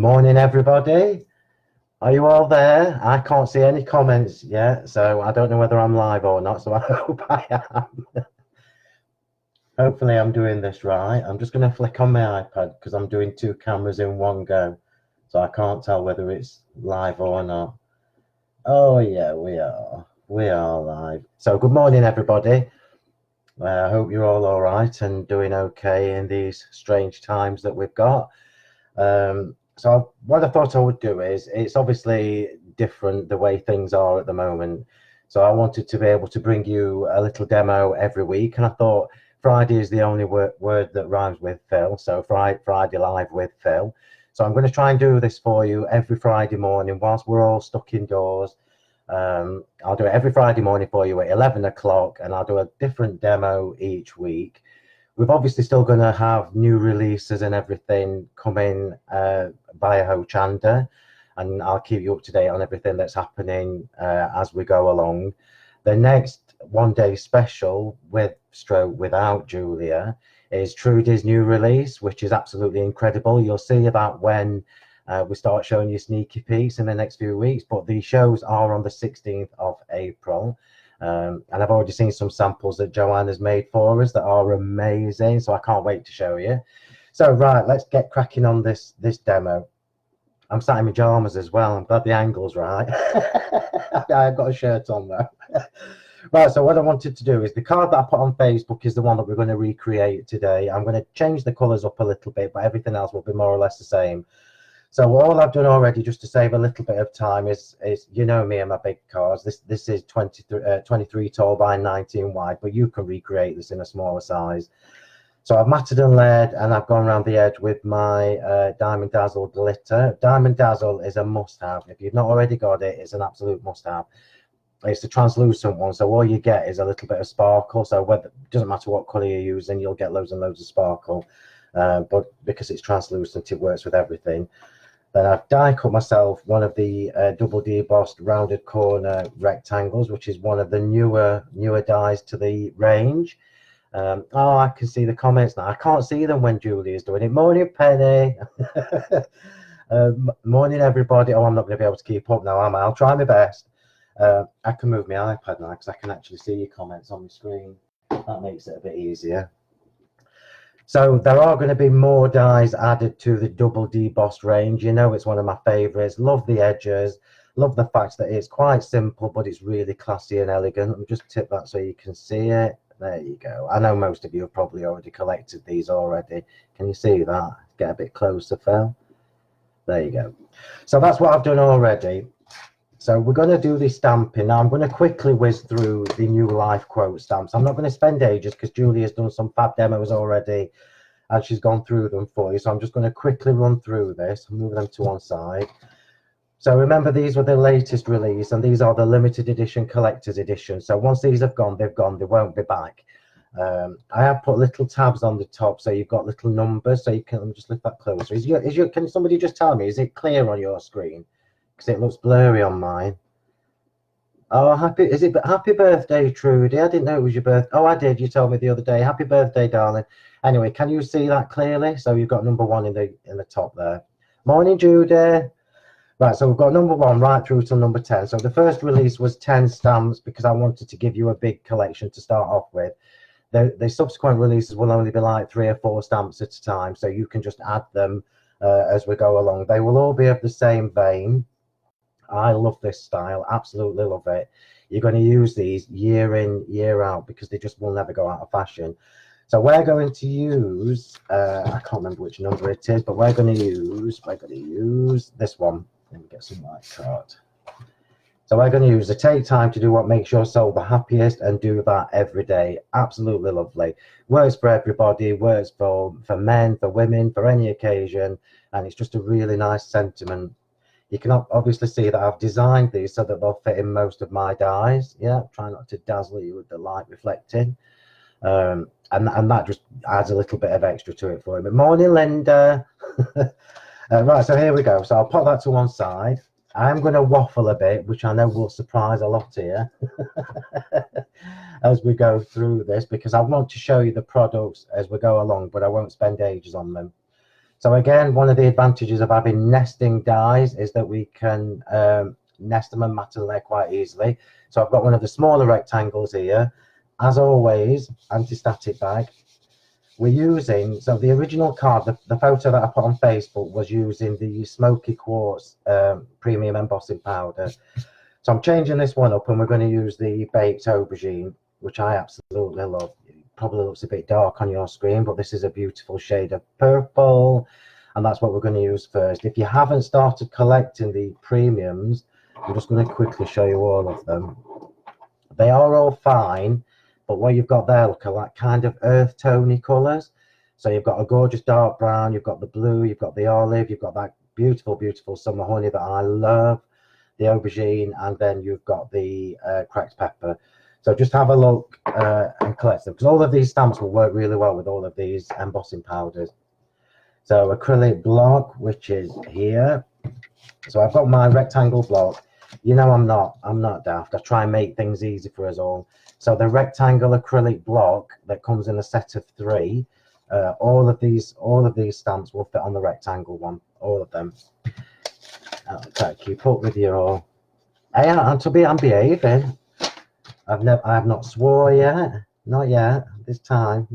Morning, everybody. Are you all there? I can't see any comments yet, so I don't know whether I'm live or not, so I hope I am. Hopefully I'm doing this right. I'm just going to flick on my iPad because I'm doing two cameras in one go, so I can't tell whether it's live or not. Oh yeah, we are. We are live. So good morning, everybody. I hope you're all right and doing okay in these strange times that we've got. So what I thought I would do is, it's obviously different the way things are at the moment. So I wanted to be able to bring you a little demo every week, and I thought Friday is the only word that rhymes with Phil. So Friday Live with Phil. So I'm going to try and do this for you every Friday morning whilst we're all stuck indoors. I'll do it every Friday morning for you at 11 o'clock, and I'll do a different demo each week. We're obviously still going to have new releases and everything coming via Hochanda, and I'll keep you up to date on everything that's happening as we go along. The next one-day special with stroke without Julia is Trudy's new release, which is absolutely incredible. You'll see about when we start showing you sneaky peeks in the next few weeks, but the shows are on the 16th of April. And I've already seen some samples that Joanne has made for us that are amazing, so I can't wait to show you. So right, let's get cracking on this demo. I'm sat in my pajamas as well. I'm glad the angle's right. I've got a shirt on though. Right, so what I wanted to do is, the card that I put on Facebook is the one that we're going to recreate today. I'm going to change the colours up a little bit, but everything else will be more or less the same. So all I've done already, just to save a little bit of time, is you know me and my big cards. This is 23 tall by 19 wide, but you can recreate this in a smaller size. So I've matted and layered, and I've gone around the edge with my Diamond Dazzle glitter. Diamond Dazzle is a must-have. If you've not already got it, it's an absolute must-have. It's a translucent one, so all you get is a little bit of sparkle. So it doesn't matter what colour you're using, you'll get loads and loads of sparkle. But because it's translucent, it works with everything. Then I've die cut myself one of the double debossed rounded corner rectangles, which is one of the newer dies to the range. Oh, I can see the comments now. I can't see them when Julie is doing it. Morning, Penny. Morning, everybody. Oh, I'm not going to be able to keep up now, am I? I'll try my best. I can move my iPad now because I can actually see your comments on the screen. That makes it a bit easier. So there are going to be more dies added to the double debossed range. You know, it's one of my favorites. Love the edges. Love the fact that it's quite simple, but it's really classy and elegant. Let me just tip that so you can see it. There you go. I know most of you have probably already collected these already. Can you see that? Get a bit closer, Phil. There you go. So that's what I've done already. So we're going to do the stamping. Now I'm going to quickly whiz through the new life quote stamps. I'm not going to spend ages because Julie has done some fab demos already and she's gone through them for you. So I'm just going to quickly run through this and move them to one side. So remember, these were the latest release, and these are the limited edition collector's edition. So once these have gone, they've gone. They won't be back. I have put little tabs on the top, so you've got little numbers. So you can, let me just lift that closer. Can somebody just tell me, is it clear on your screen? Because it looks blurry on mine. Oh, happy birthday, Trudy? I didn't know it was your birthday. Oh, I did. You told me the other day. Happy birthday, darling. Anyway, can you see that clearly? So you've got number one in the top there. Morning, Judy. Right, so we've got number one right through to number 10. So the first release was 10 stamps because I wanted to give you a big collection to start off with. The subsequent releases will only be like 3 or 4 stamps at a time, so you can just add them as we go along. They will all be of the same vein. I love this style, absolutely love it. You're going to use these year in, year out because they just will never go out of fashion. So we're going to use, I can't remember which number it is, but we're going to use this one. Let me get some white card. So we're going to use the take time to do what makes your soul the happiest, and do that every day. Absolutely lovely. Works for everybody, works for men, for women, for any occasion, and it's just a really nice sentiment. You can obviously see that I've designed these so that they'll fit in most of my dies. Yeah, try not to dazzle you with the light reflecting. And that just adds a little bit of extra to it for you. But morning, Linda. Right, so here we go. So I'll put that to one side. I'm going to waffle a bit, which I know will surprise a lot here as we go through this, because I want to show you the products as we go along, but I won't spend ages on them. So again, one of the advantages of having nesting dies is that we can nest them and mat them there quite easily. So I've got one of the smaller rectangles here. As always, anti-static bag. We're using, so the original card, the photo that I put on Facebook was using the Smoky Quartz premium embossing powder. So I'm changing this one up and we're going to use the baked aubergine, which I absolutely love. It probably looks a bit dark on your screen, but this is a beautiful shade of purple, and that's what we're going to use first. If you haven't started collecting the premiums, I'm just going to quickly show you all of them. They are all fine, but what you've got there look like kind of earth tony colours. So you've got a gorgeous dark brown, you've got the blue, you've got the olive, you've got that beautiful, beautiful summer honey that I love, the aubergine, and then you've got the cracked pepper. So just have a look and collect them, because all of these stamps will work really well with all of these embossing powders. So acrylic block, which is here. So I've got my rectangle block. You know, I'm not daft. I try and make things easy for us all. So the rectangle acrylic block that comes in a set of 3, all of these stamps will fit on the rectangle one, all of them. Okay, keep up with your. Hey, I'm behaving. I have not swore yet, not yet. This time.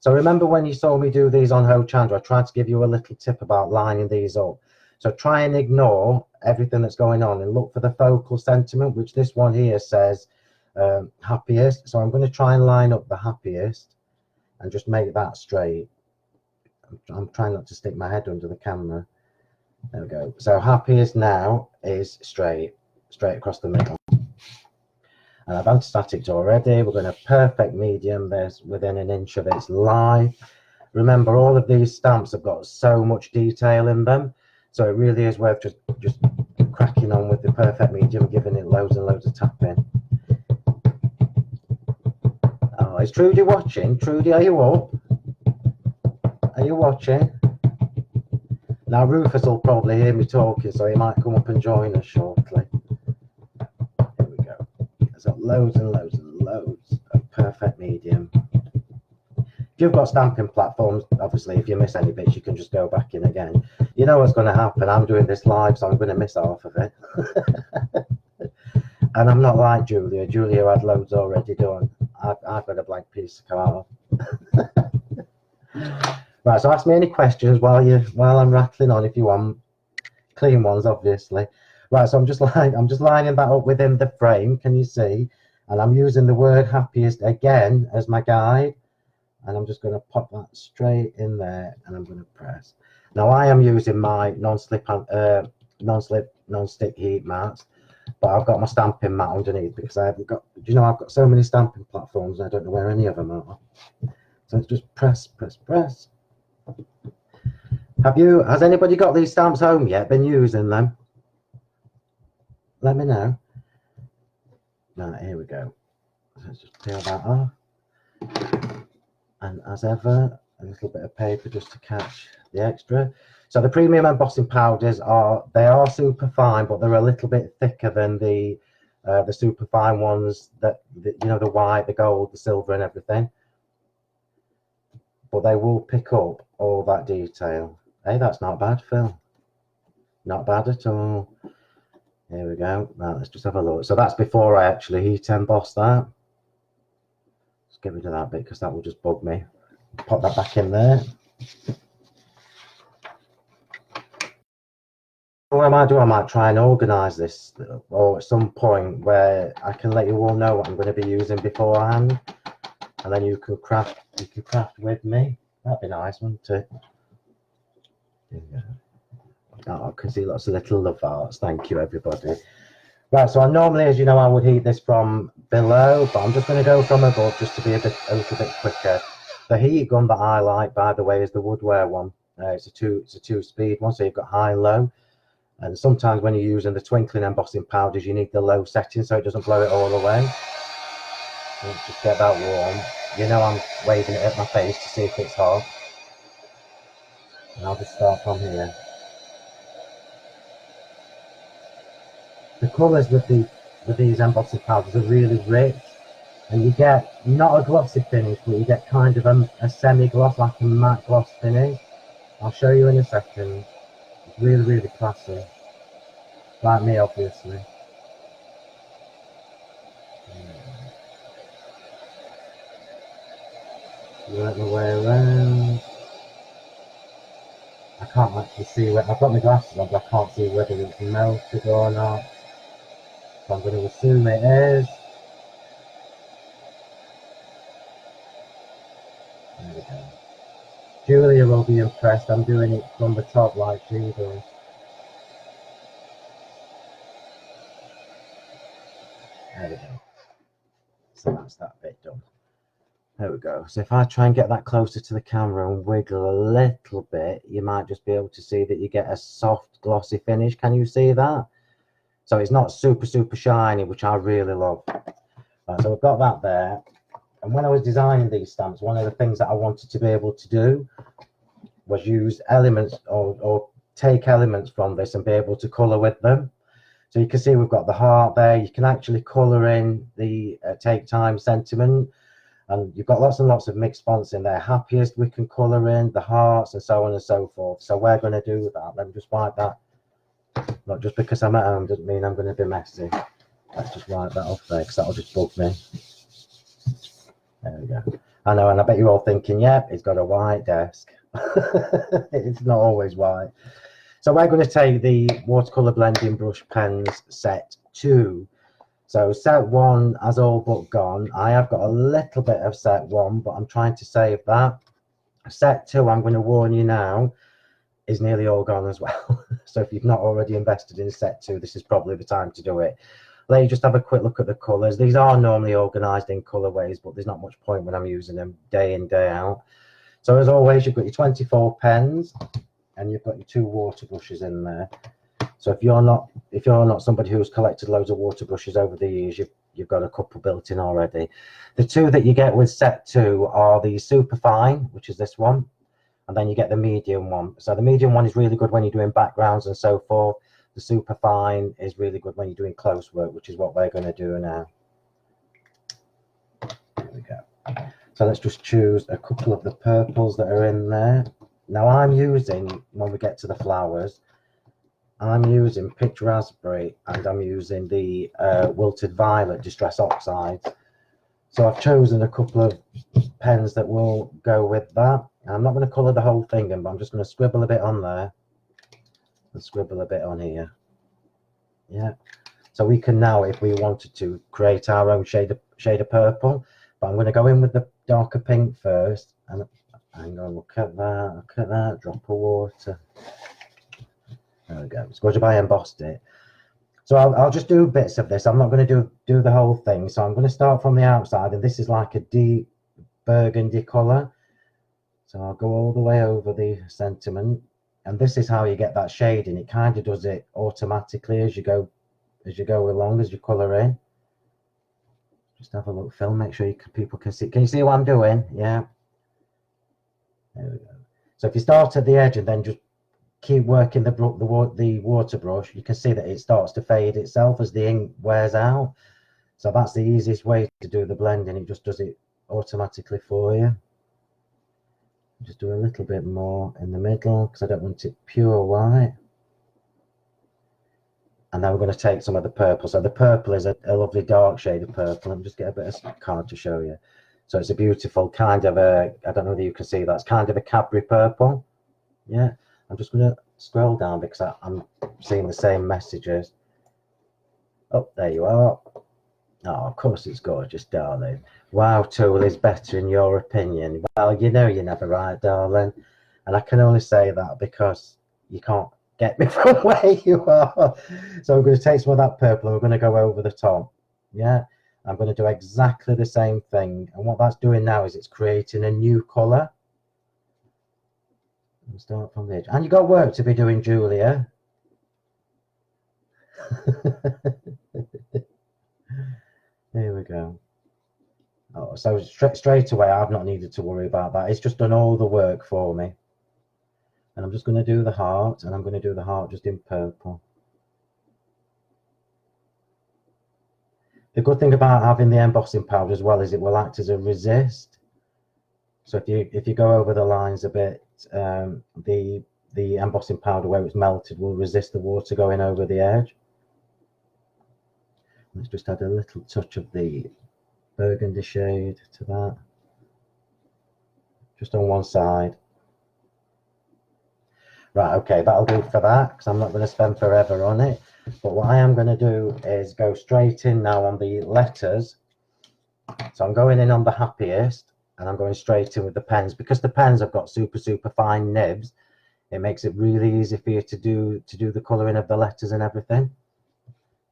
So remember when you saw me do these on Ho Chandra, I tried to give you a little tip about lining these up. So try and ignore everything that's going on and look for the focal sentiment, which this one here says happiest. So I'm going to try and line up the happiest and just make that straight. I'm trying not to stick my head under the camera. There we go. So happiest now is straight across the middle. And I've anti-static already. We're going to perfect medium. There's within an inch of its life. Remember, all of these stamps have got so much detail in them. So it really is worth just cracking on with the perfect medium, giving it loads and loads of tapping. Oh, is Trudy watching? Trudy, are you up? Are you watching? Now Rufus will probably hear me talking, so he might come up and join us shortly. Here we go. There's got loads and loads and loads of perfect medium. If you've got stamping platforms, obviously, if you miss any bits, you can just go back in again. You know what's going to happen. I'm doing this live, so I'm going to miss half of it. And I'm not like Julia. Julia had loads already done. I've got a blank piece of card. Right, so ask me any questions while I'm rattling on if you want. Clean ones, obviously. Right, so I'm just lining that up within the frame. Can you see? And I'm using the word happiest again as my guide. And I'm just going to pop that straight in there, and I'm going to press. Now I am using my non-stick heat mats, but I've got my stamping mat underneath because I haven't got. You know, I've got so many stamping platforms, and I don't know where any of them are. So it's just press. Has anybody got these stamps home yet? Been using them? Let me know. Right, here we go. Let's just peel that off. And as ever, a little bit of paper just to catch the extra. So the premium embossing powders are super fine, but they're a little bit thicker than the super fine ones you know, the white, the gold, the silver, and everything. But they will pick up all that detail. Hey, that's not bad, Phil. Not bad at all. Here we go. Right, let's just have a look. So that's before I actually heat emboss that. Let's get rid of that bit because that will just bug me. Pop that back in there. What I might do, I might try and organise this, or at some point where I can let you all know what I'm going to be using beforehand, and then you can craft with me. That'd be nice, wouldn't it? Yeah. Oh, I can see lots of little love hearts. Thank you, everybody. Right, so I normally, as you know, I would heat this from below, but I'm just going to go from above just to be a little bit quicker. The heat gun that I like, by the way, is the Woodware one. It's a two-speed one, so you've got high and low. And sometimes when you're using the twinkling embossing powders, you need the low setting so it doesn't blow it all away. So let's just get that warm. You know, I'm waving it at my face to see if it's hot. And I'll just start from here. The colours with these embossing powders are really rich, and you get not a glossy finish, but you get kind of a semi-gloss, like a matte gloss finish. I'll show you in a second. It's really, really classy. Like me, obviously. Work my way around. I can't actually see where, I've got my glasses on, but I can't see whether it's melted or not. So I'm going to assume it is. There we go. Julia will be impressed. I'm doing it from the top like she does. There we go. So that's that bit done. There we go. So if I try and get that closer to the camera and wiggle a little bit, you might just be able to see that you get a soft glossy finish. Can you see that? So it's not super, super shiny, which I really love. Right, so we've got that there. And when I was designing these stamps, one of the things that I wanted to be able to do was use elements or take elements from this and be able to colour with them. So you can see we've got the heart there. You can actually colour in the Take Time sentiment. And you've got lots and lots of mixed fonts in there. Happiest we can colour in, the hearts and so on and so forth. So we're going to do that. Let me just wipe that. Not just because I'm at home doesn't mean I'm going to be messy. Let's just wipe that off there because that'll just bug me. There we go. I know, and I bet you're all thinking, yep, it's got a white desk. It's not always white. So we're going to take the watercolour blending brush pens set 2. So set 1 has all but gone. I have got a little bit of set 1, but I'm trying to save that. Set 2, I'm going to warn you now, is nearly all gone as well. So if you've not already invested in set 2, this is probably the time to do it. Let you just have a quick look at the colours. These are normally organised in colourways, but there's not much point when I'm using them day in, day out. So as always, you've got your 24 pens and you've got your 2 water brushes in there. So if you're not somebody who's collected loads of water brushes over the years, you've got a couple built in already. The 2 that you get with set 2 are the super fine, which is this one, and then you get the medium one. So the medium one is really good when you're doing backgrounds and so forth. The super fine is really good when you're doing close work, which is what we're going to do now. There we go. So let's just choose a couple of the purples that are in there. Now I'm using, when we get to the flowers, I'm using pitch raspberry and I'm using the wilted violet distress oxides. So I've chosen a couple of pens that will go with that. And I'm not going to colour the whole thing in, but I'm just going to scribble a bit on there and scribble a bit on here. Yeah. So we can now, if we wanted to, create our own shade of purple. But I'm going to go in with the darker pink first. And hang on, look at that, drop of water. There we go. It's good if I embossed it. So I'll just do bits of this. I'm not going to do the whole thing. So I'm going to start from the outside, and this is like a deep burgundy colour. So I'll go all the way over the sentiment, and this is how you get that shading. It kind of does it automatically as you go along, as you colour in. Just have a look, Phil. Make sure people can see. Can you see what I'm doing? Yeah. There we go. So if you start at the edge and then just keep working the water brush, you can see that it starts to fade itself as the ink wears out. So that's the easiest way to do the blending. It just does it automatically for you. Just do a little bit more in the middle because I don't want it pure white. And then we're going to take some of the purple. So the purple is a lovely dark shade of purple. Let me just get a bit of card to show you. So it's a beautiful kind of a, I don't know whether you can see that, it's kind of a Cadbury purple. Yeah. I'm just going to scroll down because I'm seeing the same messages. Oh, there you are. Oh, of course it's gorgeous, darling. Wow, tool is better in your opinion. Well, you know you're never right, darling. And I can only say that because you can't get me from where you are. So I'm going to take some of that purple and we're going to go over the top. Yeah, I'm going to do exactly the same thing. And what that's doing now is it's creating a new colour. We'll start from the edge. And you've got work to be doing, Julia. There we go. Oh, so straight away, I've not needed to worry about that. It's just done all the work for me. And I'm just going to do the heart, and I'm going to do the heart just in purple. The good thing about having the embossing powder as well is it will act as a resist. So if you go over the lines a bit, the embossing powder where it's melted will resist the water going over the edge. Let's just add a little touch of the burgundy shade to that, just on one side. Right, okay, that'll do for that, because I'm not going to spend forever on it. But what I am going to do is go straight in now on the letters. So I'm going in on the happiest, and I'm going straight in with the pens. Because the pens have got super fine nibs, it makes it really easy for you to do the colouring of the letters and everything.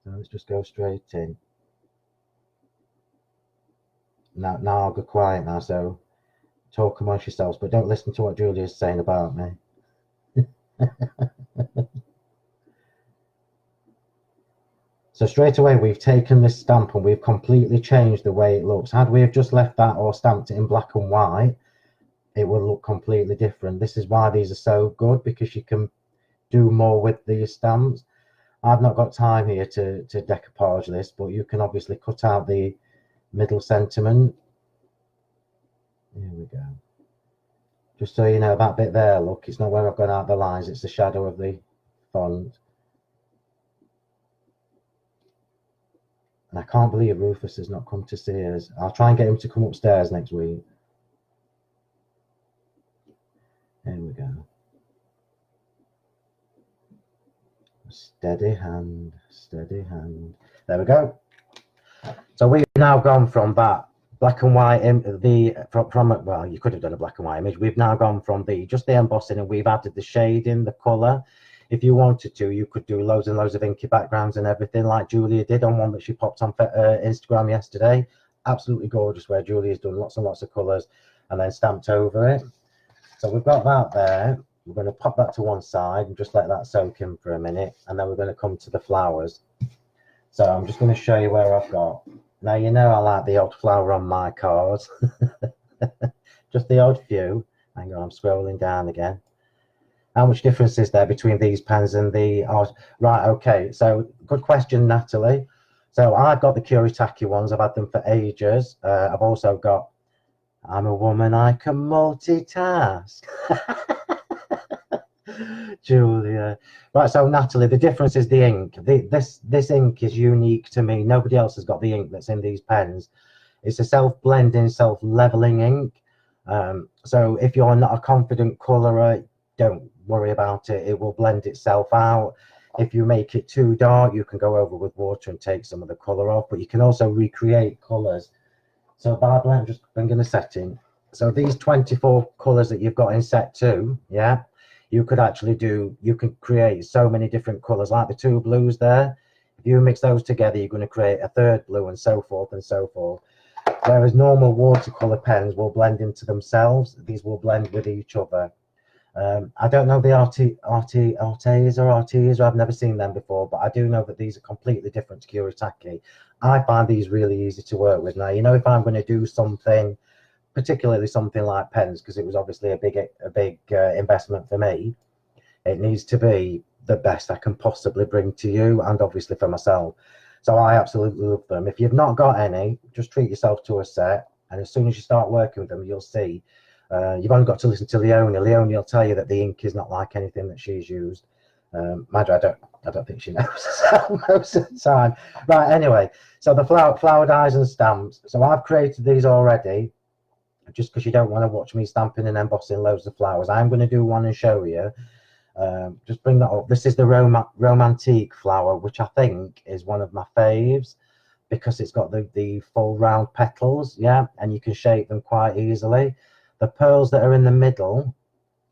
So let's just go straight in. Now I'll go quiet now, so talk amongst yourselves, but don't listen to what Julia's saying about me. So straight away we've taken this stamp and we've completely changed the way it looks. Had we have just left that or stamped it in black and white, it will look completely different. This is why these are so good, because you can do more with these stamps. I've not got time here to decoupage this, but you can obviously cut out the middle sentiment. Here we go. Just so you know, that bit there, look, it's not where I've gone out the lines, it's the shadow of the font. And I can't believe Rufus has not come to see us. I'll try and get him to come upstairs next week. There we go. Steady hand, steady hand. There we go. So we've now gone from that black and white, well, you could have done a black and white image. We've now gone from just the embossing, and we've added the shading, the colour. If you wanted to, you could do loads and loads of inky backgrounds and everything, like Julia did on one that she popped on Instagram yesterday. Absolutely gorgeous, where Julia's done lots and lots of colours and then stamped over it. So we've got that there. We're going to pop that to one side and just let that soak in for a minute, and then we're going to come to the flowers. So I'm just going to show you where I've got. Now, you know I like the odd flower on my cards. Just the odd few. Hang on, I'm scrolling down again. How much difference is there between these pens and the art? Right, okay, so good question, Natalie. So I've got the Kuretake ones. I've had them for ages. I've also got, I'm a woman, I can multitask. Julia. Right, so Natalie, the difference is the ink. This ink is unique to me. Nobody else has got the ink that's in these pens. It's a self-blending, self-leveling ink. So if you're not a confident colourer, don't worry about it. It will blend itself out. If you make it too dark, you can go over with water and take some of the colour off, but you can also recreate colours. So by blend, just bringing a setting. So these 24 colours that you've got in set 2, yeah, you could actually you can create so many different colours, like the 2 blues there. If you mix those together, you're going to create a 3rd blue, and so forth and so forth. Whereas normal watercolour pens will blend into themselves, these will blend with each other. I don't know the Artes or Artes, I've never seen them before, but I do know that these are completely different to Kuretake. I find these really easy to work with. Now, you know, if I'm going to do something, particularly something like pens, because it was obviously a big investment for me, it needs to be the best I can possibly bring to you, and obviously for myself. So I absolutely love them. If you've not got any, just treat yourself to a set, and as soon as you start working with them, you'll see. You've only got to listen to Leonie. Leonie will tell you that the ink is not like anything that she's used. Mind you, I don't think she knows most of the time. Right, anyway, so the flower dies and stamps. So I've created these already, just because you don't want to watch me stamping and embossing loads of flowers. I'm going to do one and show you. Just bring that up. This is the Romantique flower, which I think is one of my faves, because it's got the full round petals, yeah, and you can shape them quite easily. The pearls that are in the middle,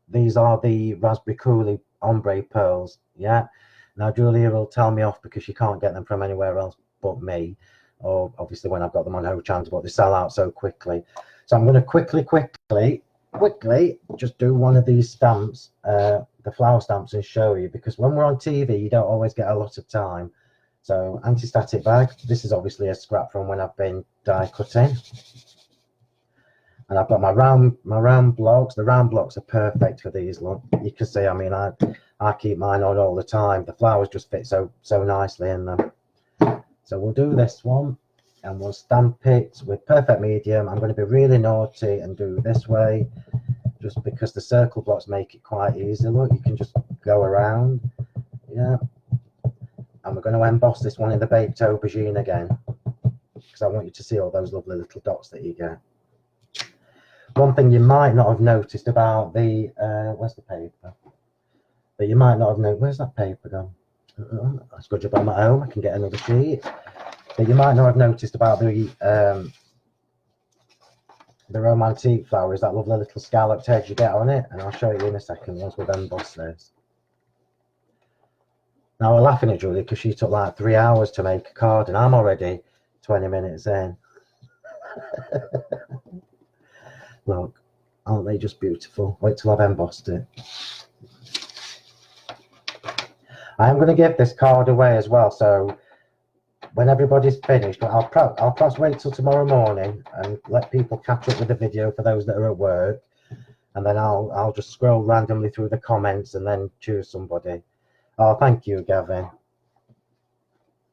these are the Raspberry Coulis ombre pearls, yeah. Now Julia will tell me off because she can't get them from anywhere else but me, or obviously when I've got them on Ho Chance, but they sell out so quickly. So I'm going to quickly just do one of these stamps, the flower stamps, and show you, because when we're on TV, you don't always get a lot of time. So anti-static bag. This is obviously a scrap from when I've been die cutting. And I've got my round blocks. The round blocks are perfect for these. Look, you can see, I mean, I keep mine on all the time. The flowers just fit so nicely in them. So we'll do this one, and we'll stamp it with perfect medium. I'm going to be really naughty and do this way. just because the circle blocks make it quite easy. Look, you can just go around. Yeah. And we're going to emboss this one in the baked aubergine again, because I want you to see all those lovely little dots that you get. One thing you might not have noticed about the, where's the paper? But you might not have noticed, where's that paper gone? That's a good job I'm at home, I can get another sheet. But you might not have noticed about the romantique flower is that lovely little scalloped edge you get on it, and I'll show you in a second once we've embossed this. Now we're laughing at Julie because she took like 3 hours to make a card, and I'm already 20 minutes in. Look, aren't they just beautiful? Wait till I've embossed it. I am going to give this card away as well, so when everybody's finished, I'll perhaps wait till tomorrow morning and let people catch up with the video for those that are at work, and then I'll just scroll randomly through the comments and then choose somebody. Oh, thank you, Gavin.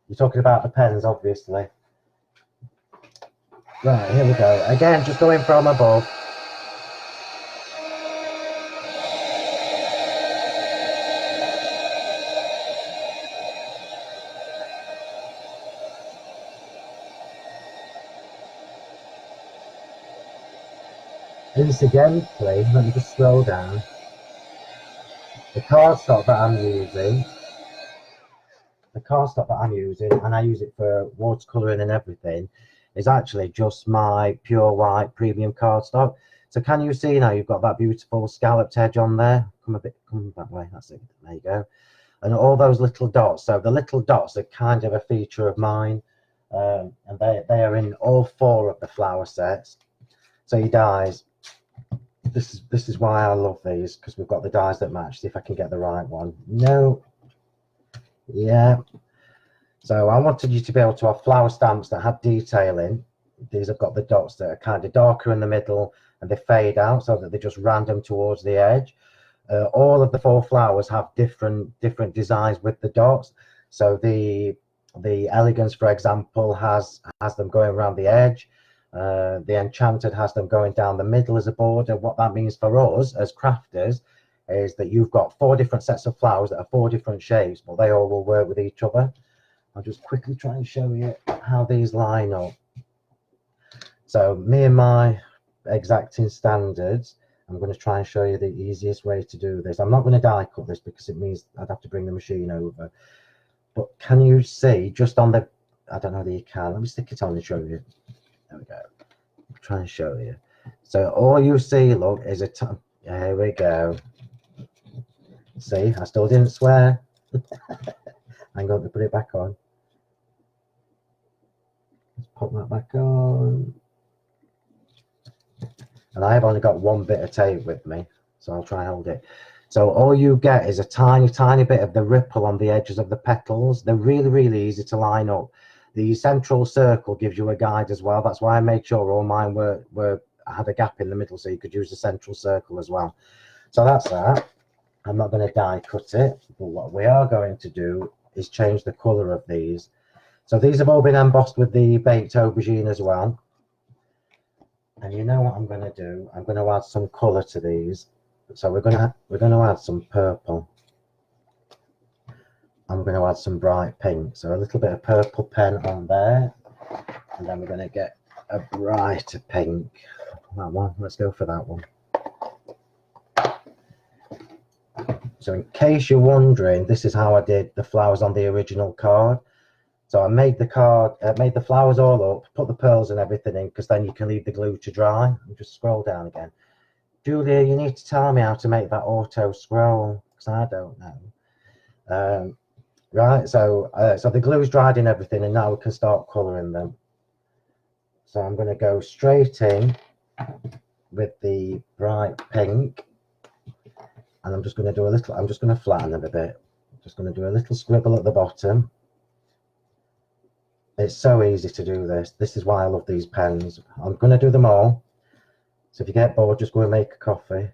You're talking about the pens, obviously. Right, here we go. Again, just going from above. Incidentally, let me just scroll down. The cardstock that I'm using, and I use it for watercolouring and everything, is actually just my pure white premium cardstock. So can you see now you've got that beautiful scalloped edge on there? Come that way, that's it, there you go. And all those little dots, so the little dots are kind of a feature of mine, and they are in all 4 of the flower sets. So your dies, this is why I love these, because we've got the dies that match. See if I can get the right one. No. Yeah. So I wanted you to be able to have flower stamps that have detailing. These have got the dots that are kind of darker in the middle and they fade out so that they're just random towards the edge. All of the 4 flowers have different designs with the dots. So the Elegance, for example, has them going around the edge. The Enchanted has them going down the middle as a border. What that means for us as crafters is that you've got 4 different sets of flowers that are 4 different shapes, but they all will work with each other. I'll just quickly try and show you how these line up. So me and my exacting standards, I'm going to try and show you the easiest way to do this. I'm not going to die cut this because it means I'd have to bring the machine over. But can you see just on the, I don't know that you can, let me stick it on and show you. There we go. I'll try and show you. So all you see, look, is a here we go. See, I still didn't swear. I'm going to put it back on. Let's pop that back on. And I've only got 1 bit of tape with me, so I'll try and hold it. So all you get is a tiny bit of the ripple on the edges of the petals. They're really easy to line up. The central circle gives you a guide as well. That's why I made sure all mine had a gap in the middle, so you could use the central circle as well. So that's that. I'm not going to die cut it, but what we are going to do is change the colour of these. So these have all been embossed with the baked aubergine as well. And you know what I'm going to do? I'm going to add some colour to these. So we're going to add some purple. I'm going to add some bright pink. So a little bit of purple pen on there, and then we're going to get a brighter pink. That one. Let's go for that one. So in case you're wondering, this is how I did the flowers on the original card. So I made the card, made the flowers all up, put the pearls and everything in, because then you can leave the glue to dry. And just scroll down again. Julia, you need to tell me how to make that auto scroll, because I don't know. Right, so the glue's dried and everything, and now we can start colouring them. So I'm going to go straight in with the bright pink, and I'm just going to do a little, I'm just going to flatten them a bit. I'm just going to do a little scribble at the bottom. It's so easy to do this. This is why I love these pens. I'm going to do them all. So if you get bored, just go and make a coffee.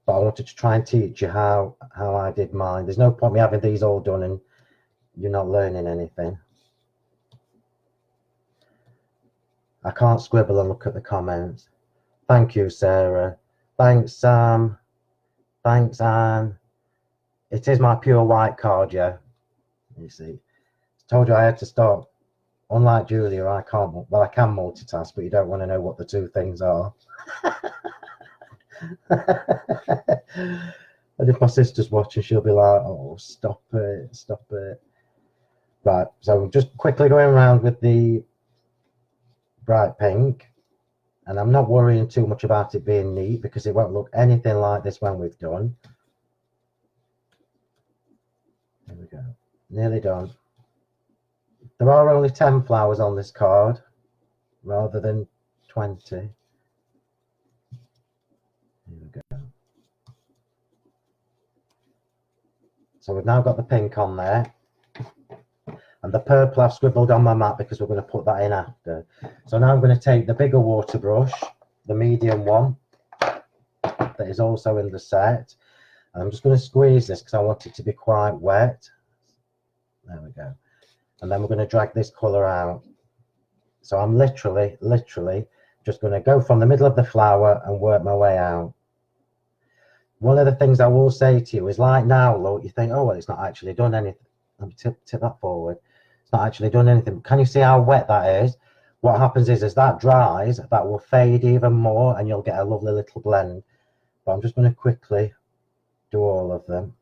But I wanted to try and teach you how I did mine. There's no point me having these all done and you're not learning anything. I can't scribble and look at the comments. Thank you, Sarah. Thanks, Sam. Thanks, Anne. It is my pure white card, yeah. You see, told you I had to stop. Unlike Julia, I can't. Well, I can multitask, but you don't want to know what the two things are. And if my sister's watching, she'll be like, "Oh, stop it, stop it." Right. So I'm just quickly going around with the bright pink, and I'm not worrying too much about it being neat because it won't look anything like this when we've done. There we go. Nearly done. There are only 10 flowers on this card rather than 20. Here we go. So we've now got the pink on there. And the purple I've scribbled on my map because we're going to put that in after. So now I'm going to take the bigger water brush, the medium one, that is also in the set. And I'm just going to squeeze this because I want it to be quite wet. There we go. And then we're going to drag this colour out. So I'm literally just going to go from the middle of the flower and work my way out. One of the things I will say to you is, like now, look, you think, oh, well, it's not actually done anything. Let me tip that forward. It's not actually done anything. Can you see how wet that is? What happens is, as that dries, that will fade even more and you'll get a lovely little blend. But I'm just going to quickly do all of them.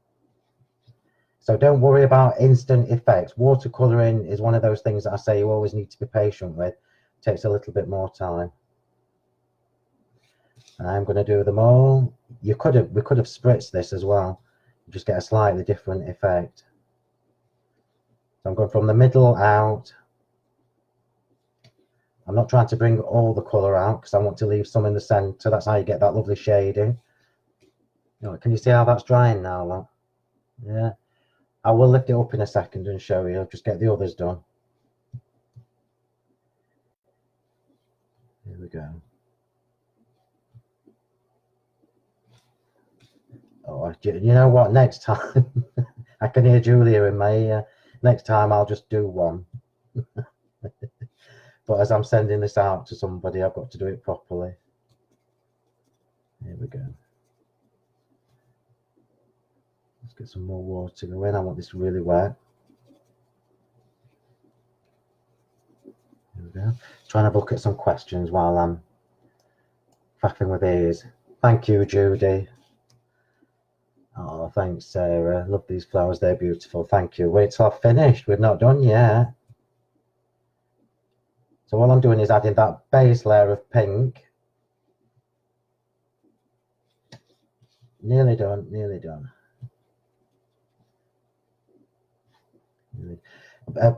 So don't worry about instant effects. Watercolouring is one of those things that I say you always need to be patient with. It takes a little bit more time. And I'm going to do them all. We could have spritzed this as well. Just get a slightly different effect. So I'm going from the middle out. I'm not trying to bring all the colour out because I want to leave some in the centre. That's how you get that lovely shading. You know, can you see how that's drying now, look? Yeah. I will lift it up in a second and show you. I'll just get the others done. Here we go. Oh, you know what? Next time, I can hear Julia in my ear. Next time, I'll just do one. But as I'm sending this out to somebody, I've got to do it properly. Here we go. Let's get some more water going. I want this really wet. Here we go. Trying to look at some questions while I'm faffing with these. Thank you, Judy. Oh, thanks, Sarah. Love these flowers. They're beautiful. Thank you. Wait till I've finished. We're not done yet. So all I'm doing is adding that base layer of pink. Nearly done, nearly done.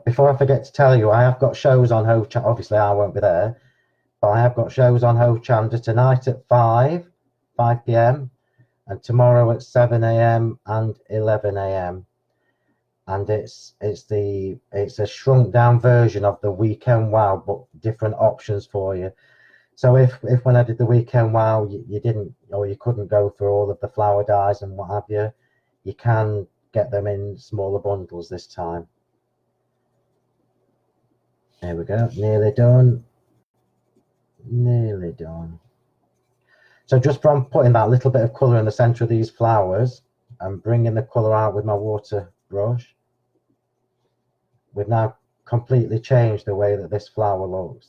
Before I forget to tell you, I have got shows on Ho Chan. Obviously, I won't be there, but I have got shows on Ho Chan tonight at 5 p.m. and tomorrow at 7 a.m. and 11 a.m. And it's a shrunk down version of the Weekend Wow, but different options for you. So if when I did the Weekend Wow, you didn't, or you couldn't go for all of the flower dyes and what have you, you can get them in smaller bundles this time. There we go, nearly done. Nearly done. So just from putting that little bit of colour in the centre of these flowers and bringing the colour out with my water brush, we've now completely changed the way that this flower looks.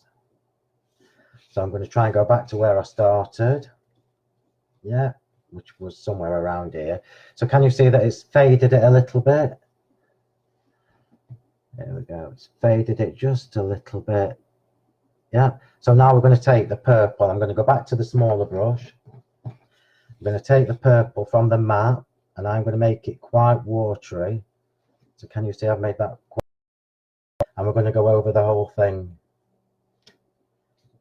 So I'm going to try and go back to where I started. Yeah, which was somewhere around here. So can you see that it's faded it a little bit? There we go. It's faded it just a little bit. Yeah. So now we're going to take the purple. I'm going to go back to the smaller brush. I'm going to take the purple from the map and I'm going to make it quite watery. So can you see I've made that quite, and we're going to go over the whole thing.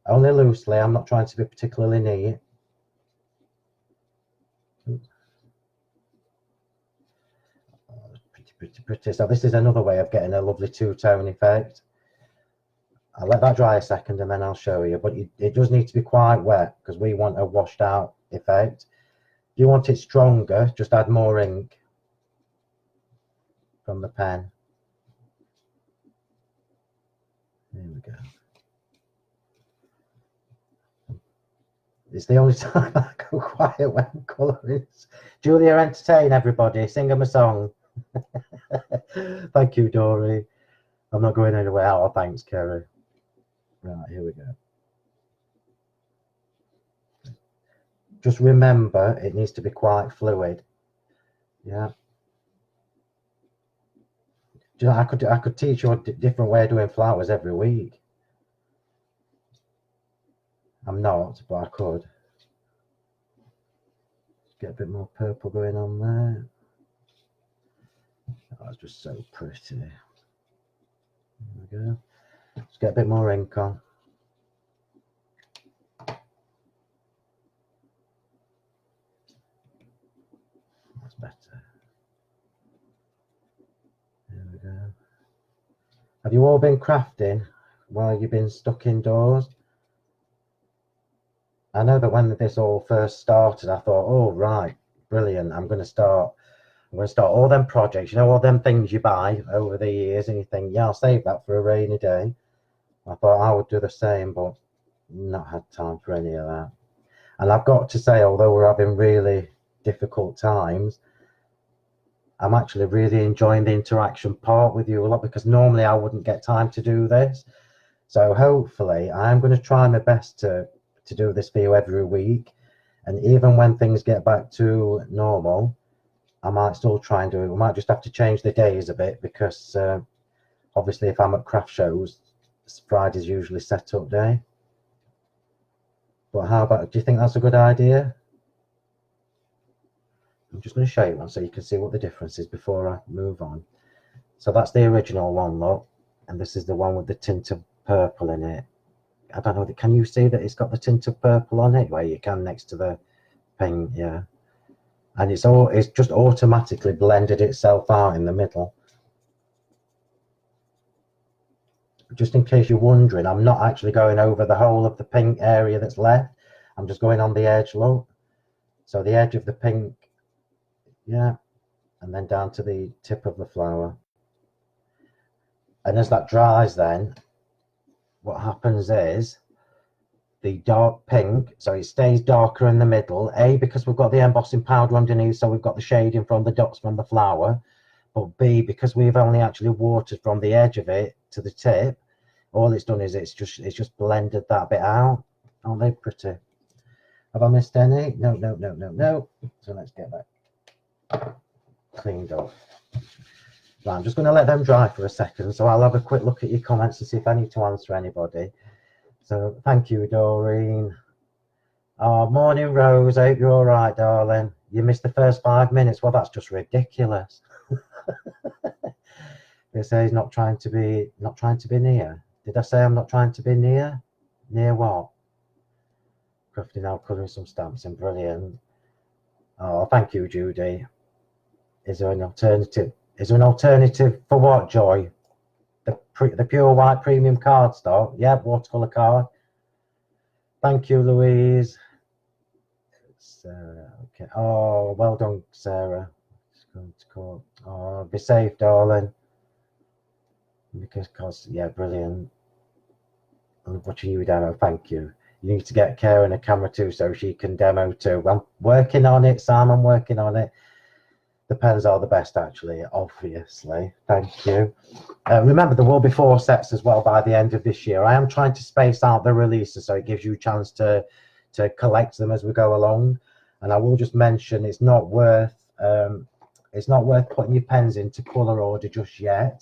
Only loosely. I'm not trying to be particularly neat. Pretty. So this is another way of getting a lovely two-tone effect. I'll let that dry a second and then I'll show you, but it does need to be quite wet because we want a washed out effect. If you want it stronger, just add more ink from the pen. There we go. It's the only time I go quiet when colouring. Julia, entertain everybody. Sing them a song. Thank you, Dory. I'm not going anywhere. Oh, thanks, Kerry. Right, here we go. Just remember, it needs to be quite fluid. Yeah. Do you know, I could teach you a different way of doing flowers every week. I'm not, but I could. Get a bit more purple going on there. Oh, it's just so pretty. There we go. Let's get a bit more ink on. That's better. There we go. Have you all been crafting while you've been stuck indoors? I know that when this all first started, I thought, oh, right, brilliant. I'm going to start all them projects, you know, all them things you buy over the years, and you think, yeah, I'll save that for a rainy day. I thought I would do the same, but not had time for any of that. And I've got to say, although we're having really difficult times, I'm actually really enjoying the interaction part with you a lot, because normally I wouldn't get time to do this. So hopefully I'm going to try my best to do this for you every week. And even when things get back to normal, I might still try and do it. We might just have to change the days a bit, because obviously if I'm at craft shows, Friday's usually set up day. But how about, do you think that's a good idea? I'm just going to show you one so you can see what the difference is before I move on. So that's the original one, look, and this is the one with the tint of purple in it. I don't know, can you see that it's got the tint of purple on it? Where you can next to the pink, yeah. And it's just automatically blended itself out in the middle. Just in case you're wondering, I'm not actually going over the whole of the pink area that's left. I'm just going on the edge, look. So the edge of the pink, yeah, and then down to the tip of the flower. And as that dries then, what happens is the dark pink, so it stays darker in the middle, A, because we've got the embossing powder underneath, so we've got the shading from the dots from the flower, but B, because we've only actually watered from the edge of it to the tip, all it's done is it's just blended that bit out. Aren't they pretty? Have I missed any? No. So let's get that cleaned up. Right, I'm just going to let them dry for a second, so I'll have a quick look at your comments to see if I need to answer anybody. So thank you, Doreen. Oh, morning, Rose. I hope you're all right, darling. You missed the first 5 minutes. Well, that's just ridiculous. They say he's not trying to be near. Did I say I'm not trying to be near? Near what? Crafting out, colouring some stamps in. Brilliant. Oh, thank you, Judy. Is there an alternative? Is there an alternative for what, Joy? The pure white premium cardstock? Yeah, watercolour card. Thank you, Louise. Sarah, okay. Oh, well done, Sarah. Just going to call. Oh, be safe, darling. Because yeah, brilliant. I'm watching you demo. Thank you. You need to get Karen a camera too, so she can demo too. I'm working on it, Sam. I'm working on it. The pens are the best, actually, obviously. Thank you. Remember, there will be 4 sets as well by the end of this year. I am trying to space out the releases so it gives you a chance to collect them as we go along. And I will just mention it's not worth putting your pens into colour order just yet,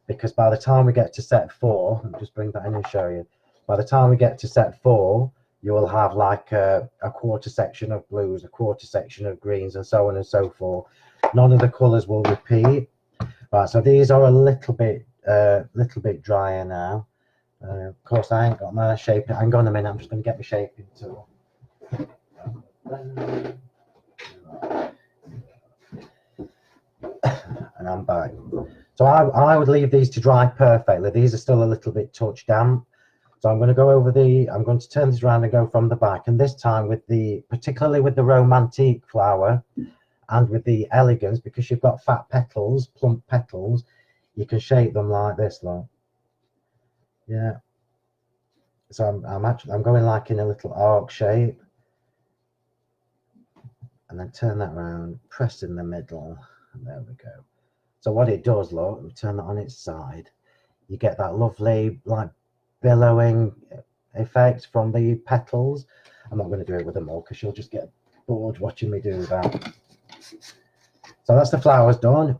because by the time we get to set 4, let me just bring that in and show you. By the time we get to set 4, you will have like a quarter section of blues, a quarter section of greens, and so on and so forth. None of the colours will repeat. Right, so these are a little bit drier now. Of course, I ain't got my shaping. Hang on a minute, I'm just going to get my shaping tool. And I'm back. So I would leave these to dry perfectly. These are still a little bit touch damp. So I'm going to go over I'm going to turn this around and go from the back. And this time particularly with the romantique flower and with the elegance, because you've got fat petals, plump petals, you can shape them like this, look. Yeah. So I'm going like in a little arc shape, and then turn that around, press in the middle, and there we go. So what it does, look, we turn that on its side, you get that lovely like billowing effect from the petals. I'm not going to do it with them all because you'll just get bored watching me do that. So that's the flowers done.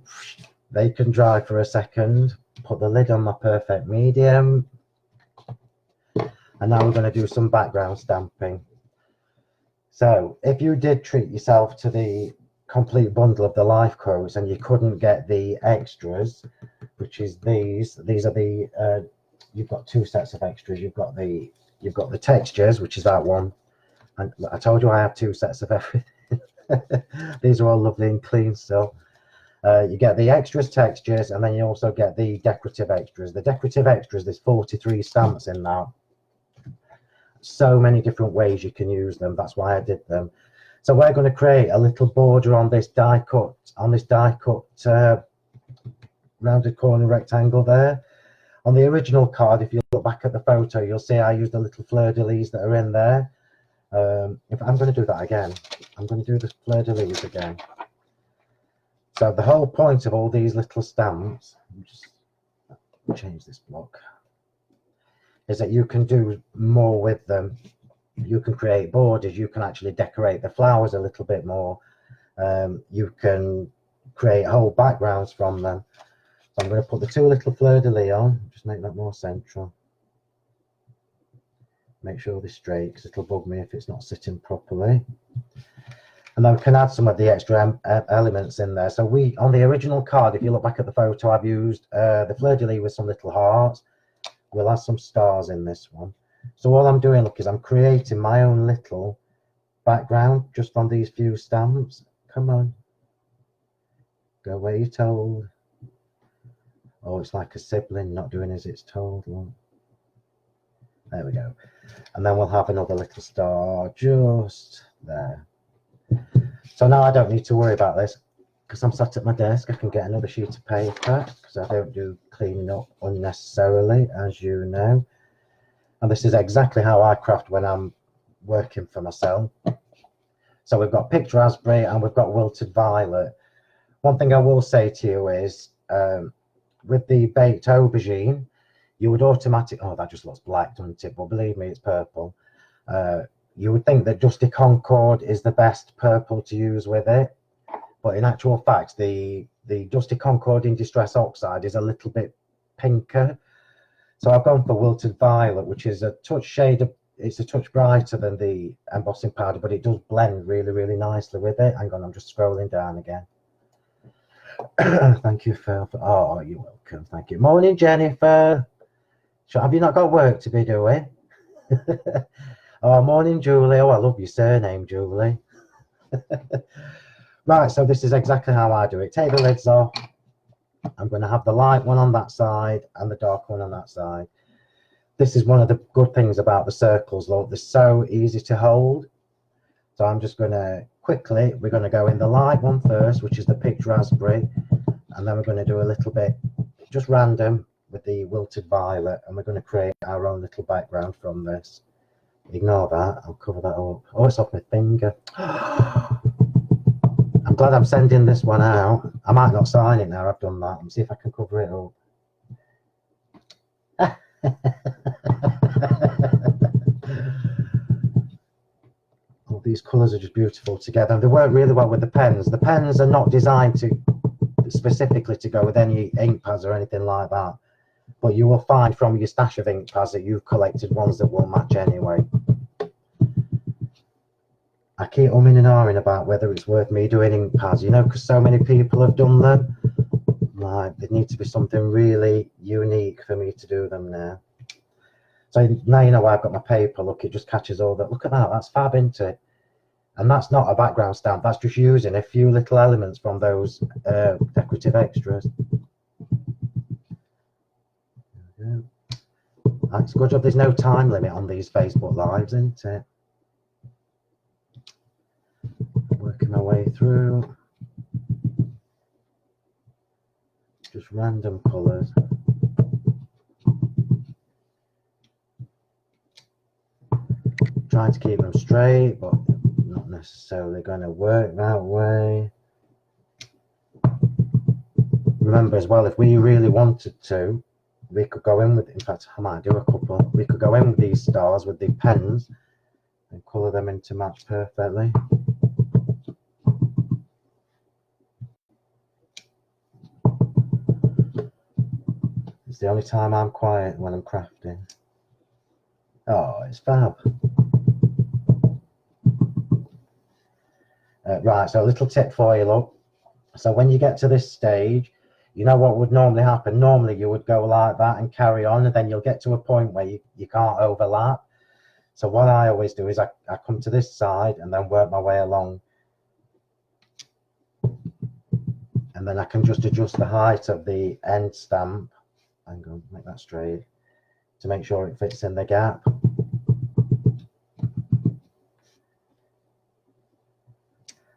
They can dry for a second. Put the lid on my perfect medium. And now we're going to do some background stamping. So if you did treat yourself to the complete bundle of the life quotes and you couldn't get the extras, which is these are the you've got two sets of extras. You've got the textures, which is that one, and I told you I have two sets of everything. These are all lovely and clean still. You get the extras textures, and then you also get the decorative extras. The decorative extras, there's 43 stamps in that. So many different ways you can use them. That's why I did them. So we're going to create a little border on this die cut rounded corner rectangle there. On the original card, if you look back at the photo, you'll see I used the little fleur-de-lis that are in there. If I'm going to do that again, I'm going to do the fleur-de-lis again. So the whole point of all these little stamps, just change this block, is that you can do more with them. You can create borders, you can actually decorate the flowers a little bit more. You can create whole backgrounds from them. So I'm going to put the two little fleur-de-lis on, just make that more central. Make sure they're straight because it'll bug me if it's not sitting properly. And then we can add some of the extra elements in there. So on the original card, if you look back at the photo, I've used the fleur-de-lis with some little hearts. We'll add some stars in this one. So all I'm doing, look, is I'm creating my own little background just from these few stamps. Come on. Go where you're told. Oh, it's like a sibling not doing as it's told. Look. There we go. And then we'll have another little star just there. So now I don't need to worry about this because I'm sat at my desk. I can get another sheet of paper because I don't do cleaning up unnecessarily, as you know. And this is exactly how I craft when I'm working for myself. So we've got picked raspberry and we've got wilted violet. One thing I will say to you is with the baked aubergine, you would automatically, oh, that just looks black, doesn't it? But believe me, it's purple. You would think that Dusty Concord is the best purple to use with it. But in actual fact, the Dusty Concord in Distress Oxide is a little bit pinker. So I've gone for wilted violet, which is a touch it's a touch brighter than the embossing powder, but it does blend really, really nicely with it. Hang on, I'm just scrolling down again. Thank you, Phil. Oh, you're welcome. Thank you. Morning, Jennifer. Have you not got work to be doing? Oh, morning, Julie. Oh, I love your surname, Julie. Right, so this is exactly how I do it. Take the lids off. I'm going to have the light one on that side and the dark one on that side. This is one of the good things about the circles, look. They're so easy to hold. So I'm just going to quickly, we're going to go in the light one first, which is the picked raspberry. And then we're going to do a little bit, just random, with the wilted violet. And we're going to create our own little background from this. Ignore that, I'll cover that up. Oh, it's off my finger. I'm glad I'm sending this one out. I might not sign it now I've done that. Let me see if I can cover it up. Oh, these colours are just beautiful together. They work really well with the pens. The pens are not designed to specifically to go with any ink pads or anything like that. But you will find from your stash of ink pads that you've collected ones that will match anyway. I keep umming and ahhing about whether it's worth me doing ink pads, you know, because so many people have done them. Like, there needs to be something really unique for me to do them now. So now you know why I've got my paper. Look, it just catches all that. Look at that, that's fab, isn't it? And that's not a background stamp, that's just using a few little elements from those decorative extras. That's a good job there's no time limit on these Facebook Lives, isn't it? Working my way through. Just random colours. trying to keep them straight, but not necessarily going to work that way. Remember as well, if we really wanted to, we could go in with, in fact, I might do a couple. We could go in with these stars with the pens and colour them in to match perfectly. It's the only time I'm quiet when I'm crafting. Oh, it's fab. Right, so a little tip for you, look. So when you get to this stage, you know what would normally happen? Normally you would go like that and carry on, and then you'll get to a point where you can't overlap. So what I always do is I come to this side and then work my way along. And then I can just adjust the height of the end stamp. I'm going to make that straight to make sure it fits in the gap.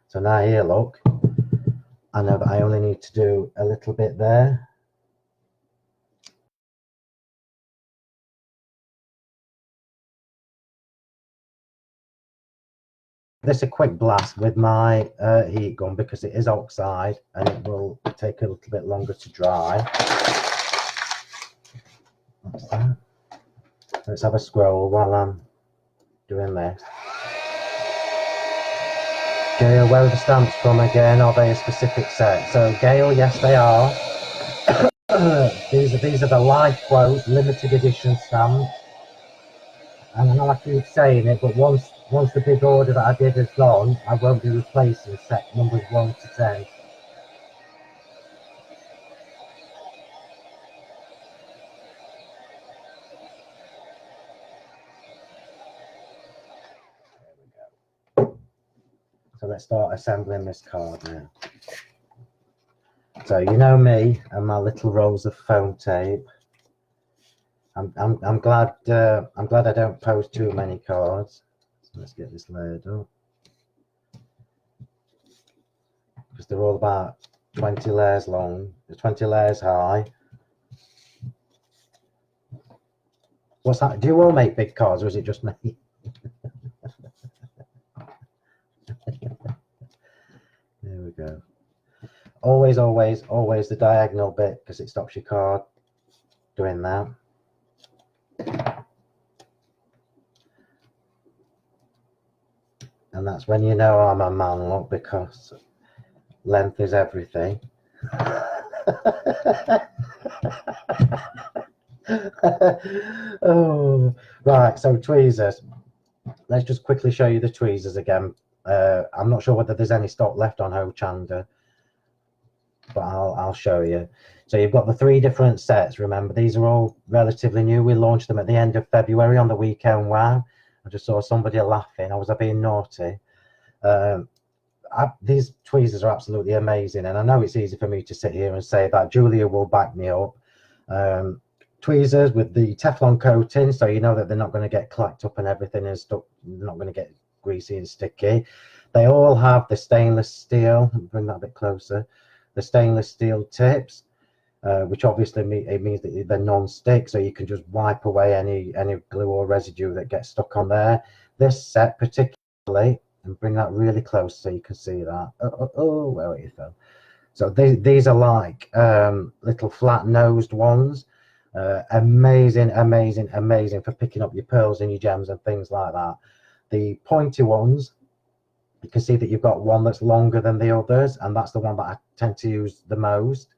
So now here, look, I know that I only need to do a little bit there. This a quick blast with my heat gun because it is oxide and it will take a little bit longer to dry. What's that? Let's have a scroll while I'm doing this. Gail, where are the stamps from again? Are they a specific set? So Gail, yes they are. these are the Life Quotes limited edition stamps. And I know I keep saying it, but once the big order that I did is gone, I won't be replacing set numbers 1 to 10. So let's start assembling this card now. So you know me and my little rolls of foam tape. I'm glad I don't post too many cards. So let's get this layered up. Because they're all about 20 layers long, 20 layers high. What's that? Do you all make big cards or is it just me? There we go. Always the diagonal bit because it stops your card doing that. And that's when you know I'm a man, look, because length is everything. Oh, right, so tweezers. Let's just quickly show you the tweezers again. I'm not sure whether there's any stock left on Ho Chanda, but I'll show you. So you've got the 3 different sets. Remember, these are all relatively new. We launched them at the end of February on the weekend. Wow, I just saw somebody laughing. Was I being naughty? These tweezers are absolutely amazing, and I know it's easy for me to sit here and say that. Julia will back me up. Tweezers with the Teflon coating, so you know that they're not going to get clacked up and everything is stuck. They're not going to get greasy and sticky. They all have the stainless steel. Bring that a bit closer. The stainless steel tips, which obviously means that they're non-stick, so you can just wipe away any glue or residue that gets stuck on there. This set particularly, and bring that really close so you can see that. Oh, where you fell. So these are like little flat-nosed ones. Amazing for picking up your pearls and your gems and things like that. The pointy ones, you can see that you've got one that's longer than the others, and that's the one that I tend to use the most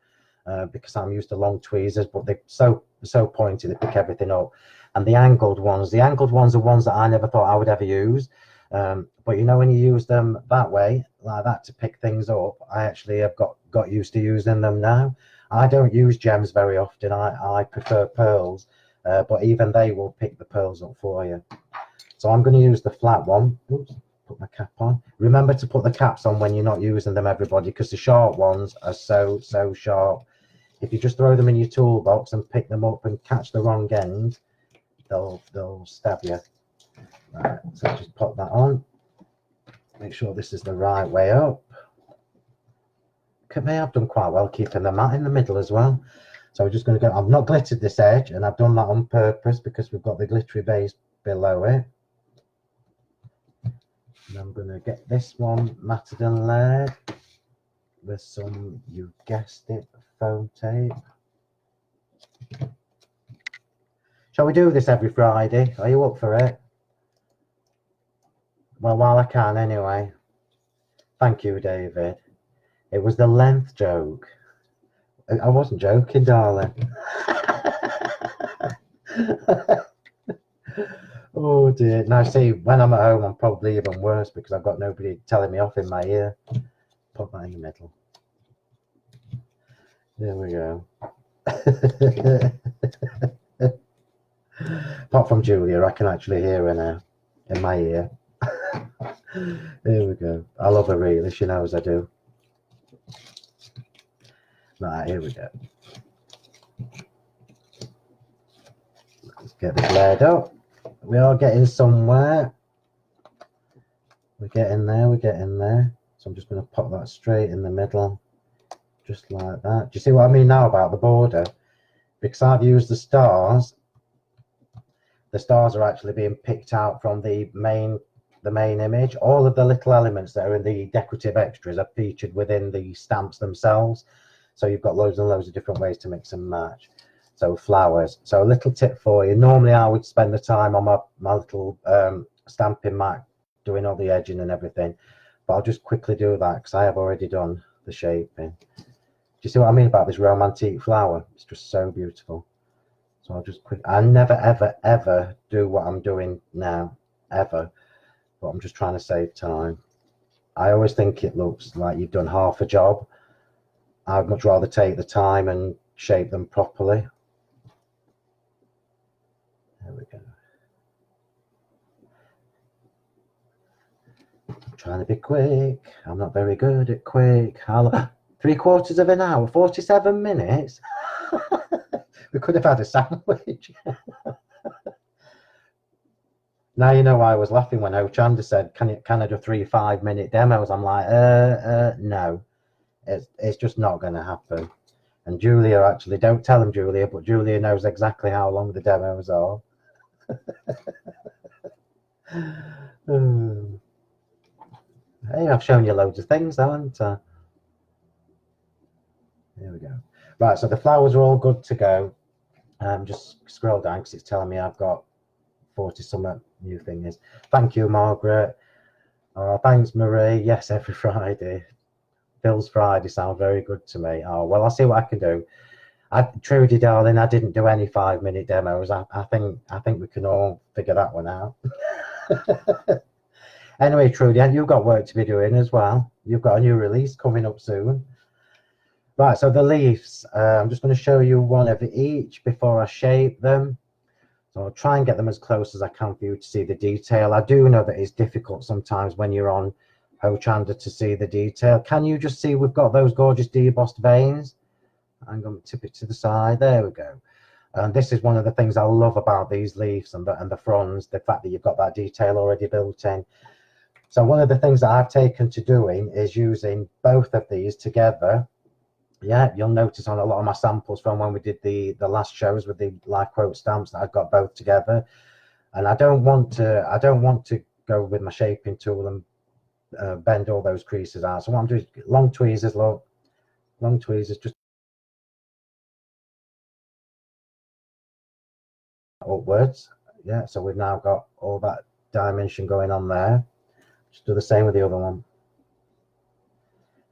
because I'm used to long tweezers, but they're so pointy, they pick everything up. And the angled ones are ones that I never thought I would ever use. But you know, when you use them that way, like that, to pick things up, I actually have got used to using them now. I don't use gems very often. I prefer pearls, but even they will pick the pearls up for you. So I'm going to use the flat one. Oops, put my cap on. Remember to put the caps on when you're not using them, everybody, because the sharp ones are so sharp. If you just throw them in your toolbox and pick them up and catch the wrong end, they'll stab you. Right, so just pop that on. Make sure this is the right way up. They have done quite well keeping the mat in the middle as well. So we're just going to go. I've not glittered this edge, and I've done that on purpose because we've got the glittery base below it. And I'm going to get this one matted and layered with some, you guessed it, foam tape. Shall we do this every Friday? Are you up for it? Well, while I can anyway. Thank you, David. It was the length joke. I wasn't joking, darling. Oh dear. Now see, when I'm at home, I'm probably even worse because I've got nobody telling me off in my ear. Put that in the middle. There we go. Apart from Julia, I can actually hear her now in my ear. There we go. I love her really. She knows I do. Right, here we go. Let's get this layered up. We are getting somewhere. We're getting there, we're getting there. So I'm just going to pop that straight in the middle, just like that. Do you see what I mean now about the border? Because I've used the stars are actually being picked out from the main image. All of the little elements that are in the decorative extras are featured within the stamps themselves. So you've got loads and loads of different ways to mix and match. So flowers. So a little tip for you. Normally I would spend the time on my little stamping mat doing all the edging and everything. But I'll just quickly do that because I have already done the shaping. Do you see what I mean about this romantic flower? It's just so beautiful. So I'll just I never, ever, ever do what I'm doing now, ever. But I'm just trying to save time. I always think it looks like you've done half a job. I'd much rather take the time and shape them properly. There we go. I'm trying to be quick. I'm not very good at quick. 3/4 of an hour, 47 minutes. We could have had a sandwich. Now you know why I was laughing when Ochanda said, can I do 3 5-minute demos? I'm like, no. It's just not going to happen. And Julia actually, don't tell him, Julia, but Julia knows exactly how long the demos are. Hey, I've shown you loads of things, haven't I? There we go. Right, so the flowers are all good to go. Just scroll down because it's telling me I've got 40 some new things. Thank you, Margaret. Thanks, Marie. Yes, every Friday. Bill's Friday sound very good to me. Oh, well, I'll see what I can do. Trudy, darling, I didn't do any 5-minute demos. I think we can all figure that one out. Anyway, Trudy, and you've got work to be doing as well. You've got a new release coming up soon. Right, so the leaves. I'm just going to show you one of each before I shape them. So I'll try and get them as close as I can for you to see the detail. I do know that it's difficult sometimes when you're on Hochanda to see the detail. Can you just see we've got those gorgeous debossed veins? I'm going to tip it to the side. There we go. And this is one of the things I love about these leaves and the fronds, the fact that you've got that detail already built in. So one of the things that I've taken to doing is using both of these together. Yeah, you'll notice on a lot of my samples from when we did the last shows with the life quote stamps that I've got both together. And I don't want to go with my shaping tool and bend all those creases out. So what I'm doing is long tweezers, look, long tweezers, just upwards. Yeah, so we've now got all that dimension going on there. Just do the same with the other one.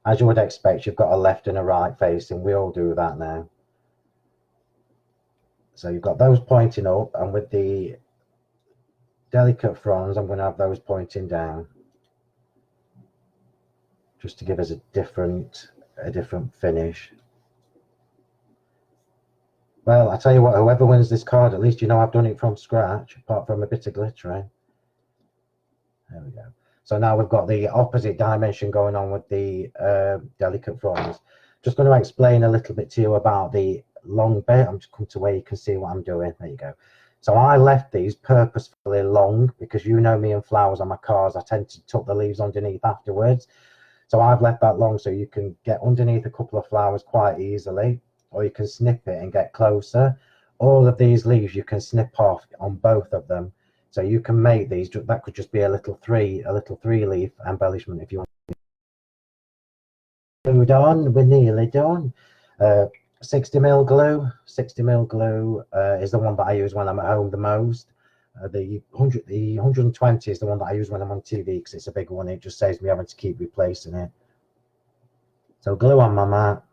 As you would expect, you've got a left and a right facing. We all do that now. So you've got those pointing up, and with the delicate fronds, I'm going to have those pointing down, just to give us a different finish. Well, I tell you what, whoever wins this card, at least you know I've done it from scratch, apart from a bit of glittering. There we go. So now we've got the opposite dimension going on with the delicate fronds. Just going to explain a little bit to you about the long bit. I'm just come to where you can see what I'm doing. There you go. So I left these purposefully long because you know me and flowers on my cards, I tend to tuck the leaves underneath afterwards. So I've left that long so you can get underneath a couple of flowers quite easily, or you can snip it and get closer. All of these leaves you can snip off on both of them. So you can make these, that could just be a little three leaf embellishment if you want. Glued on, we're nearly done. 60mm glue. 60mm glue is the one that I use when I'm at home the most. The 120 is the one that I use when I'm on TV because it's a big one. It just saves me having to keep replacing it. So glue on my mat.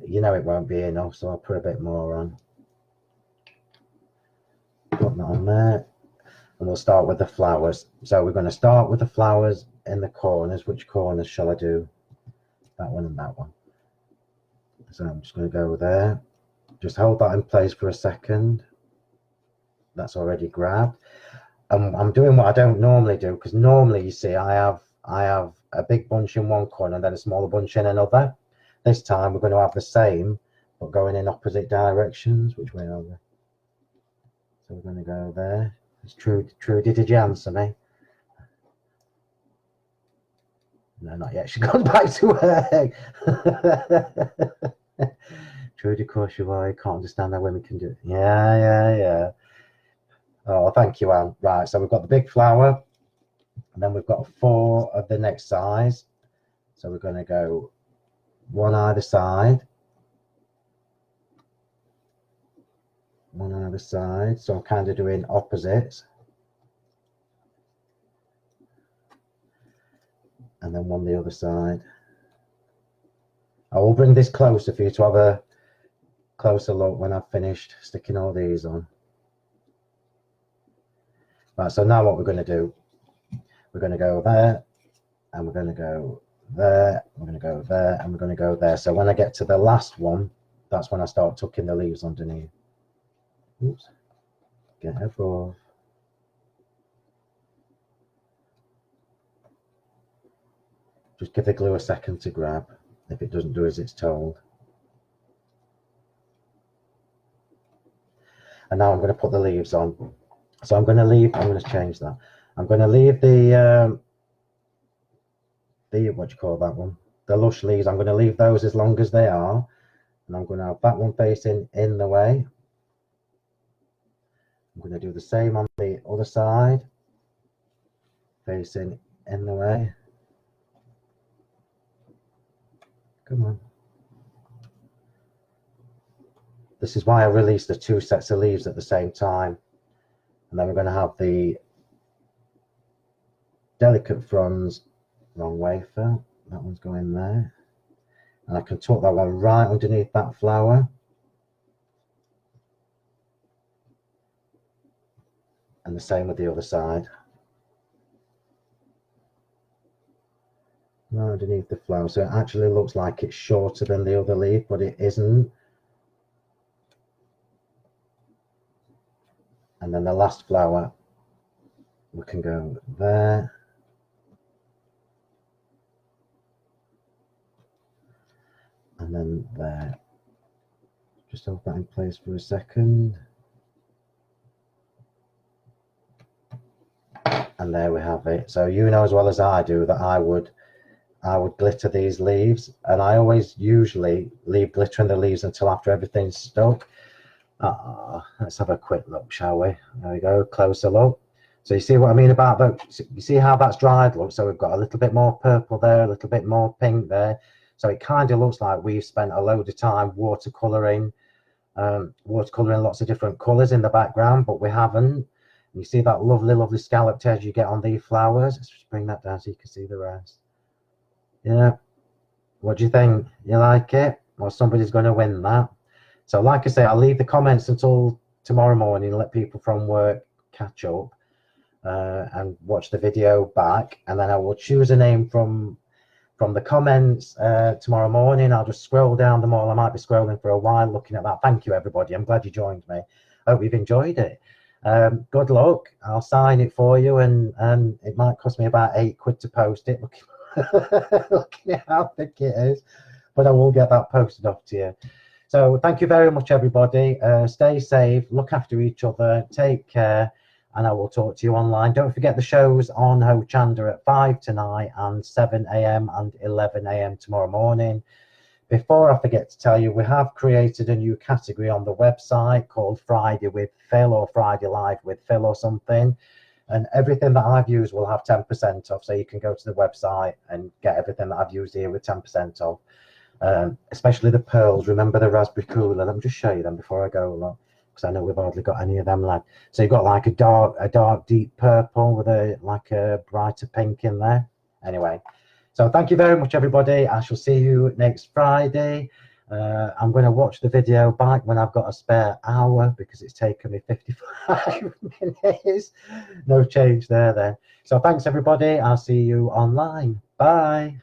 You know it won't be enough, so I'll put a bit more on. Put that on there. And we'll start with the flowers. So we're going to start with the flowers in the corners. Which corners shall I do? That one and that one. So I'm just going to go there. Just hold that in place for a second. That's already grabbed. I'm doing what I don't normally do, because normally, you see, I have a big bunch in one corner and then a smaller bunch in another. This time we're going to have the same, but going in opposite directions. Which way are we? So we're going to go there. It's Trudy, did you answer me? No, not yet. She goes back to work. Trudy, of course you are. You can't understand how women can do it. Yeah. Oh, thank you, Anne. Right, so we've got the big flower, and then we've got 4 of the next size. So we're going to go one either side. One either side. So I'm kind of doing opposites. And then one the other side. I will bring this closer for you to have a closer look when I've finished sticking all these on. Right, so now what we're going to do, we're going to go there, and we're going to go there, we're going to go there, and we're going to go there. So when I get to the last one, that's when I start tucking the leaves underneath. Oops, get above. Just give the glue a second to grab if it doesn't do as it's told. And now I'm going to put the leaves on. So I'm going to change that. I'm going to leave the what do you call that one? The lush leaves. I'm going to leave those as long as they are. And I'm going to have that one facing in the way. I'm going to do the same on the other side, facing in the way. Come on. This is why I released the 2 sets of leaves at the same time. And then we're going to have the delicate fronds, wrong way, Phil. That one's going there. And I can tuck that one right underneath that flower. And the same with the other side. Right underneath the flower. So it actually looks like it's shorter than the other leaf, but it isn't. And then the last flower, we can go there. And then there. Just hold that in place for a second. And there we have it. So you know as well as I do that I would glitter these leaves, and I always usually leave glitter in the leaves until after everything's stuck. Let's have a quick look, shall we? There we go, closer look. So you see what I mean about that? You see how that's dried, look? So we've got a little bit more purple there, a little bit more pink there. So it kind of looks like we've spent a load of time watercolouring lots of different colours in the background, but we haven't. And you see that lovely scalloped edge you get on these flowers? Let's just bring that down so you can see the rest. Yeah. What do you think? You like it? Well, somebody's going to win that. So like I say, I'll leave the comments until tomorrow morning and let people from work catch up and watch the video back. And then I will choose a name from the comments tomorrow morning. I'll just scroll down them all. I might be scrolling for a while looking at that. Thank you, everybody. I'm glad you joined me. I hope you've enjoyed it. Good luck. I'll sign it for you, and it might cost me about £8 to post it. Looking at how thick it is, but I will get that posted off to you. So thank you very much, everybody. Stay safe, look after each other, take care, and I will talk to you online. Don't forget the shows on Ho Chanda at 5 tonight and 7 AM and 11 AM tomorrow morning. Before I forget to tell you, we have created a new category on the website called Friday with Phil, or Friday Live with Phil or something. And everything that I've used will have 10% off. So you can go to the website and get everything that I've used here with 10% off. Especially the pearls. Remember the raspberry cooler? Let me just show you them before I go, look, because I know we've hardly got any of them left. So you've got like a dark deep purple with a brighter pink in there. Anyway, so thank you very much, everybody. I shall see you next Friday. I'm going to watch the video back when I've got a spare hour, because it's taken me 55 minutes. No change there then. So thanks, everybody. I'll see you online. Bye.